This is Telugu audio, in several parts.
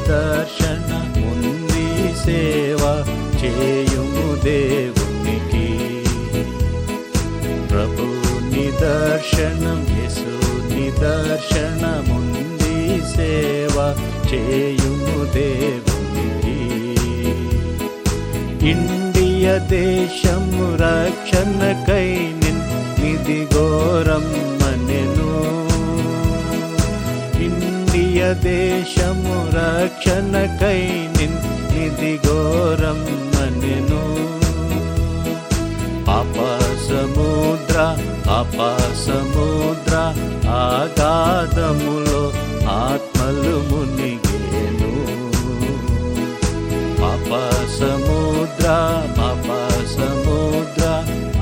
నిదర్శనముంది సేవ చేయుము దేవునికి. ప్రభు నిదర్శనం యేసు నిదర్శనముంది సేవ చేయుము దేవునికి. ఇండియ దేశము రక్షణకై నిదిగో రమ్మనెను. ఇండియ దేశము రక్షణకై నిదిగో రమ్మనెను. పాప సముద్ర ఆగాధములో ఆత్మలు మునిగేను. పాప సముద్ర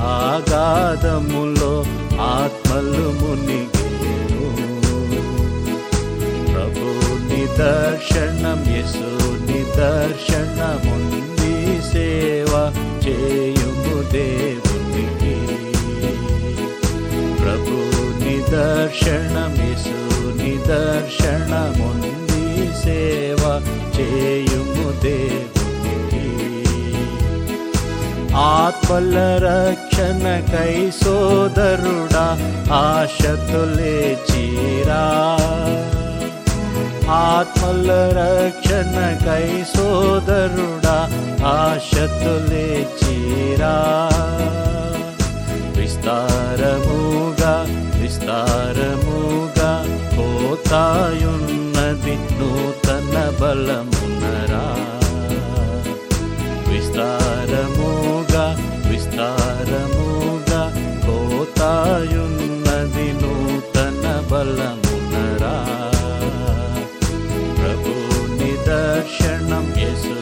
ఆగాధములో ఆత్మలు మునిగేను. ప్రభు నిదర్శనం యేసు నిదర్శనముంది సేవ చేయుము దేవునికి. ప్రభు నిదర్శనం యేసు నిదర్శనముంది సేవ చేయుము దేవునికి. ఆత్మల రక్షణకై సోదరుడా ఆశతో లేచిరా. ఆత్మల రక్షణకై సోదరుడా ఆశతో లేచిరా. విస్తారముగా పోతాయున్నది నూతన బలమునరా. విస్తారముగా పోతాయున్నది నూతన బలమునరా. ప్రభు నిదర్శనం యేసు